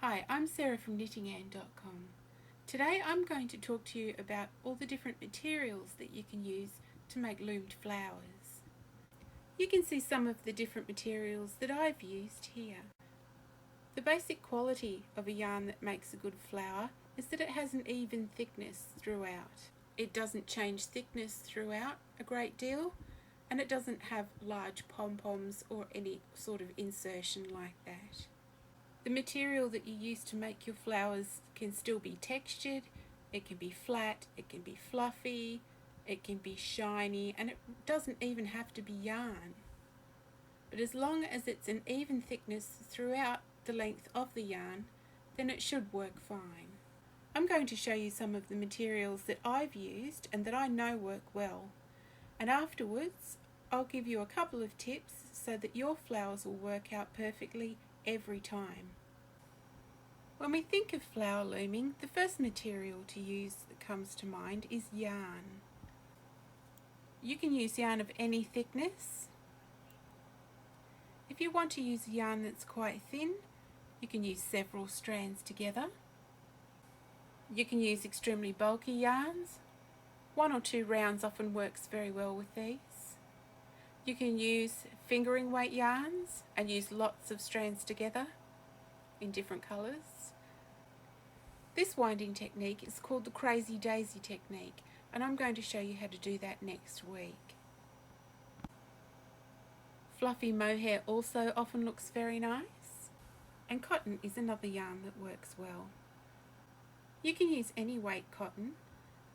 Hi, I'm Sarah from knittingann.com. Today I'm going to talk to you about all the different materials that you can use to make loomed flowers. You can see some of the different materials that I've used here. The basic quality of a yarn that makes a good flower is that it has an even thickness throughout. It doesn't change thickness throughout a great deal, and it doesn't have large pom-poms or any sort of insertion like that. The material that you use to make your flowers can still be textured, it can be flat, it can be fluffy, it can be shiny, and it doesn't even have to be yarn. But as long as it's an even thickness throughout the length of the yarn, then it should work fine. I'm going to show you some of the materials that I've used and that I know work well. And afterwards, I'll give you a couple of tips so that your flowers will work out perfectly every time. When we think of flower looming, the first material to use that comes to mind is yarn. You can use yarn of any thickness. If you want to use yarn that's quite thin, you can use several strands together. You can use extremely bulky yarns. 1 or 2 rounds often works very well with these. You can use fingering weight yarns and use lots of strands together in different colours. This winding technique is called the Crazy Daisy technique, and I'm going to show you how to do that next week. Fluffy mohair also often looks very nice, and cotton is another yarn that works well. You can use any weight cotton.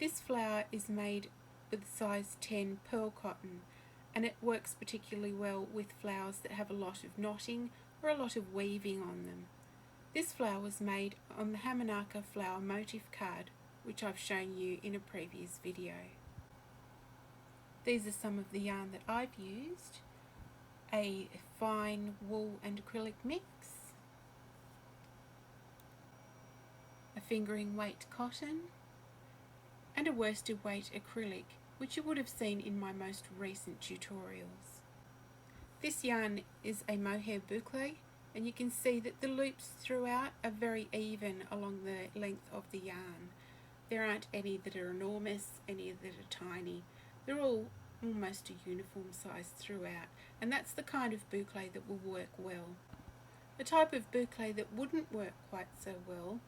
This flower is made with size 10 pearl cotton, and it works particularly well with flowers that have a lot of knotting or a lot of weaving on them. This flower was made on the Hamanaka flower motif card, which I've shown you in a previous video. These are some of the yarn that I've used: a fine wool and acrylic mix, a fingering weight cotton, and a worsted weight acrylic, which you would have seen in my most recent tutorials. This yarn is a mohair boucle, and you can see that the loops throughout are very even along the length of the yarn. There aren't any that are enormous, any that are tiny. They're all almost a uniform size throughout, and that's the kind of boucle that will work well. The type of boucle that wouldn't work quite so well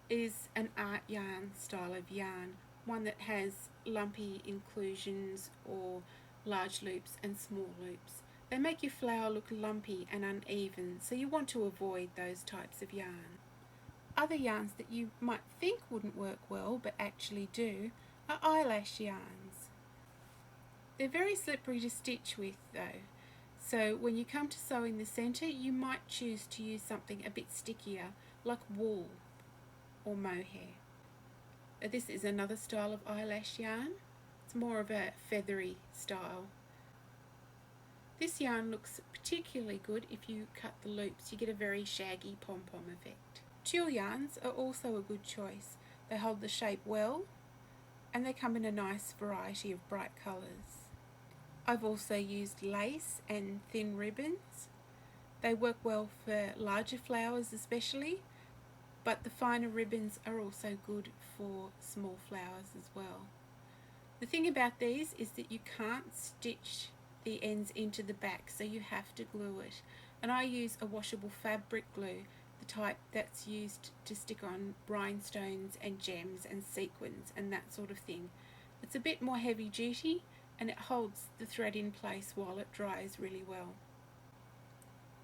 is an art yarn style of yarn, one that has lumpy inclusions or large loops and small loops. They make your flower look lumpy and uneven, so you want to avoid those types of yarn. Other yarns that you might think wouldn't work well but actually do are eyelash yarns. They're very slippery to stitch with though, so when you come to sew in the centre, you might choose to use something a bit stickier like wool or mohair. This is another style of eyelash yarn. It's more of a feathery style. This yarn looks particularly good if you cut the loops. You get a very shaggy pom-pom effect. Tulle yarns are also a good choice. They hold the shape well, and they come in a nice variety of bright colours. I've also used lace and thin ribbons. They work well for larger flowers especially, but the finer ribbons are also good for small flowers as well. The thing about these is that you can't stitch the ends into the back, so you have to glue it. And I use a washable fabric glue, the type that's used to stick on rhinestones and gems and sequins and that sort of thing. It's a bit more heavy duty, and it holds the thread in place while it dries really well.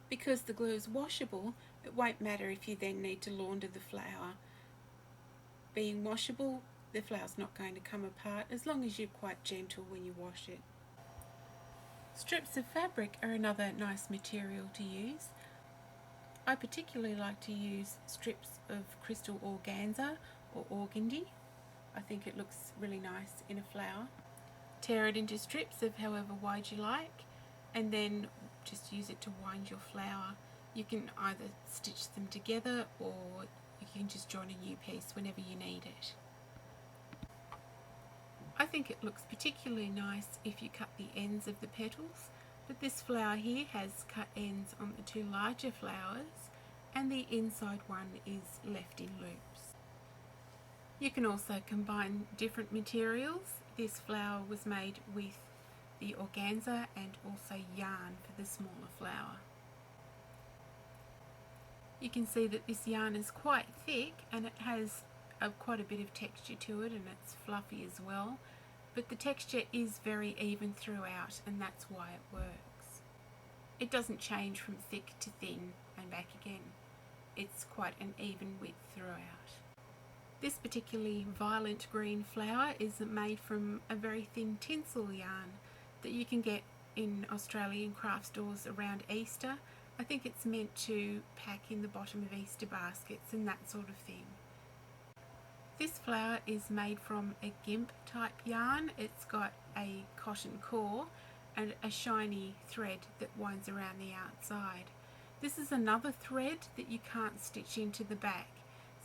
Because the glue is washable, it won't matter if you then need to launder the flower. Being washable, the flower's not going to come apart as long as you're quite gentle when you wash it. Strips of fabric are another nice material to use. I particularly like to use strips of crystal organza or organdy. I think it looks really nice in a flower. Tear it into strips of however wide you like, and then just use it to wind your flower. You can either stitch them together or you can just join a new piece whenever you need it. I think it looks particularly nice if you cut the ends of the petals, but this flower here has cut ends on the 2 larger flowers, and the inside one is left in loops. You can also combine different materials. This flower was made with the organza and also yarn for the smaller flower. You can see that this yarn is quite thick and it has quite a bit of texture to it, and it's fluffy as well, but the texture is very even throughout, and that's why it works. It doesn't change from thick to thin and back again. It's quite an even width throughout. This particularly violent green flower is made from a very thin tinsel yarn that you can get in Australian craft stores around Easter. I think it's meant to pack in the bottom of Easter baskets and that sort of thing. This flower is made from a gimp type yarn. It's got a cotton core and a shiny thread that winds around the outside. This is another thread that you can't stitch into the back.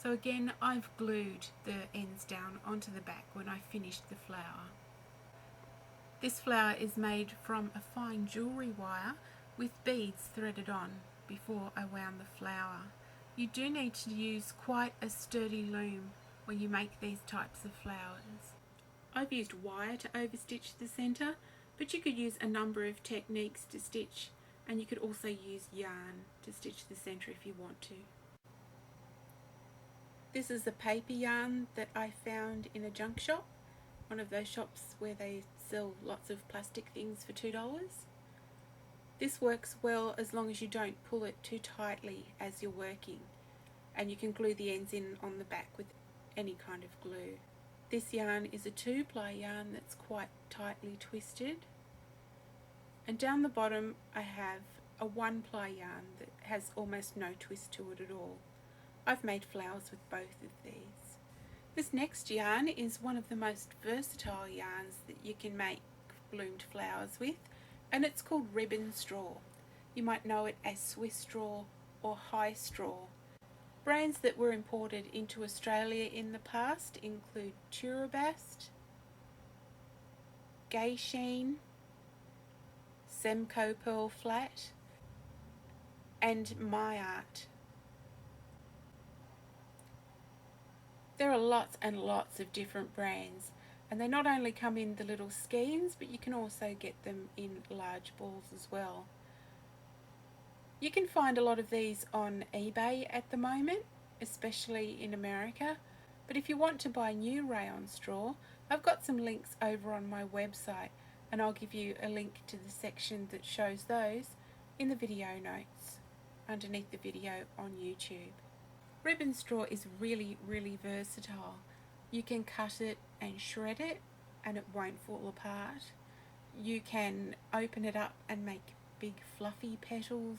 So again, I've glued the ends down onto the back when I finished the flower. This flower is made from a fine jewellery wire with beads threaded on before I wound the flower. You do need to use quite a sturdy loom when you make these types of flowers. I've used wire to overstitch the centre, but you could use a number of techniques to stitch, and you could also use yarn to stitch the centre if you want to. This is a paper yarn that I found in a junk shop, one of those shops where they sell lots of plastic things for $2. This works well as long as you don't pull it too tightly as you're working, and you can glue the ends in on the back with any kind of glue. This yarn is a 2-ply yarn that's quite tightly twisted, and down the bottom I have a 1-ply yarn that has almost no twist to it at all. I've made flowers with both of these. This next yarn is one of the most versatile yarns that you can make bloomed flowers with, and it's called ribbon straw. You might know it as Swiss straw or high straw. Brands that were imported into Australia in the past include Turabast, Gay Sheen, Semco Pearl Flat, and My Art. There are lots and lots of different brands, and they not only come in the little skeins, but you can also get them in large balls as well. You can find a lot of these on eBay at the moment, especially in America, but if you want to buy new rayon straw, I've got some links over on my website, and I'll give you a link to the section that shows those in the video notes underneath the video on YouTube. Ribbon straw is really versatile. You can cut it and shred it and it won't fall apart. You can open it up and make big fluffy petals.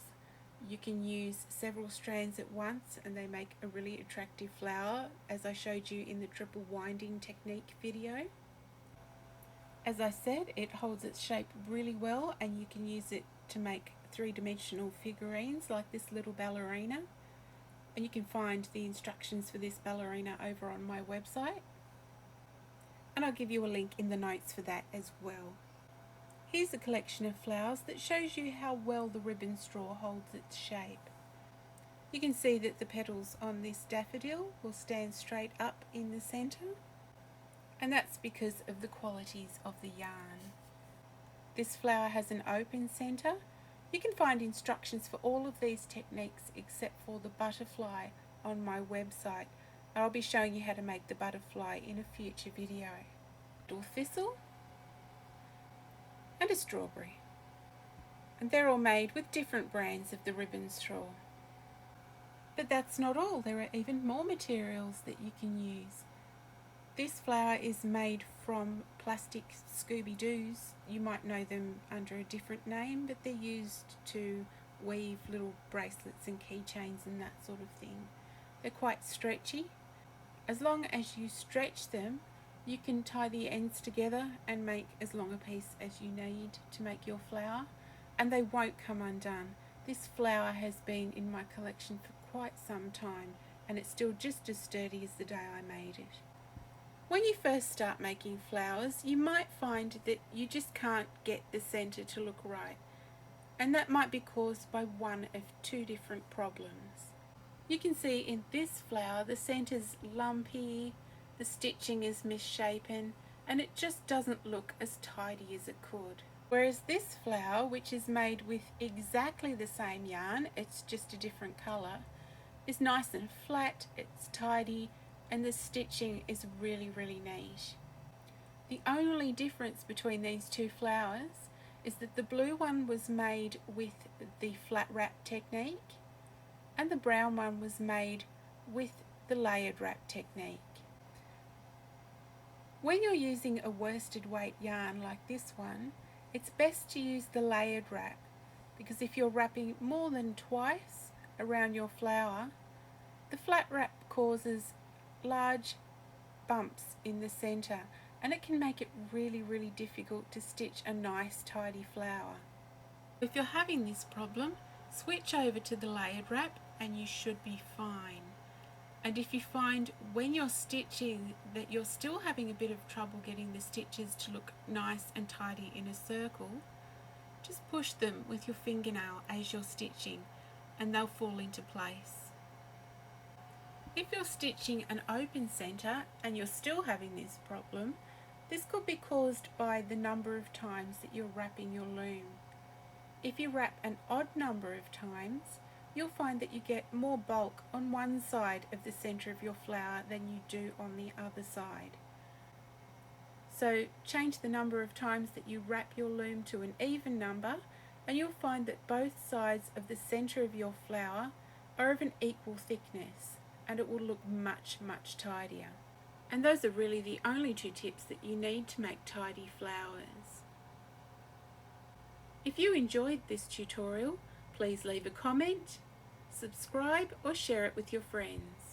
You can use several strands at once and they make a really attractive flower, as I showed you in the triple winding technique video. As I said, it holds its shape really well, and you can use it to make three-dimensional figurines like this little ballerina. And you can find the instructions for this ballerina over on my website. And I'll give you a link in the notes for that as well. Here's a collection of flowers that shows you how well the ribbon straw holds its shape. You can see that the petals on this daffodil will stand straight up in the centre, and that's because of the qualities of the yarn. This flower has an open centre. You can find instructions for all of these techniques except for the butterfly on my website. I'll be showing you how to make the butterfly in a future video. A thistle and a strawberry. And they're all made with different brands of the ribbon straw. But that's not all, there are even more materials that you can use. This flower is made from plastic Scooby-Doos. You might know them under a different name, but they're used to weave little bracelets and keychains and that sort of thing. They're quite stretchy. As long as you stretch them, you can tie the ends together and make as long a piece as you need to make your flower, and they won't come undone. This flower has been in my collection for quite some time, and it's still just as sturdy as the day I made it. When you first start making flowers, you might find that you just can't get the centre to look right, and that might be caused by one of two different problems. You can see in this flower the centre's lumpy, the stitching is misshapen, and it just doesn't look as tidy as it could. Whereas this flower, which is made with exactly the same yarn, it's just a different colour, is nice and flat, it's tidy, and the stitching is really, really neat. The only difference between these two flowers is that the blue one was made with the flat wrap technique and the brown one was made with the layered wrap technique. When you're using a worsted weight yarn like this one, it's best to use the layered wrap, because if you're wrapping more than twice around your flower, the flat wrap causes large bumps in the centre and it can make it really, really difficult to stitch a nice tidy flower. If you're having this problem, switch over to the layered wrap and you should be fine. And if you find when you're stitching that you're still having a bit of trouble getting the stitches to look nice and tidy in a circle, just push them with your fingernail as you're stitching and they'll fall into place. If you're stitching an open centre and you're still having this problem, this could be caused by the number of times that you're wrapping your loom. If you wrap an odd number of times, you'll find that you get more bulk on one side of the centre of your flower than you do on the other side. So change the number of times that you wrap your loom to an even number and you'll find that both sides of the centre of your flower are of an equal thickness and it will look much, much tidier. And those are really the only two tips that you need to make tidy flowers. If you enjoyed this tutorial, please leave a comment, subscribe or share it with your friends.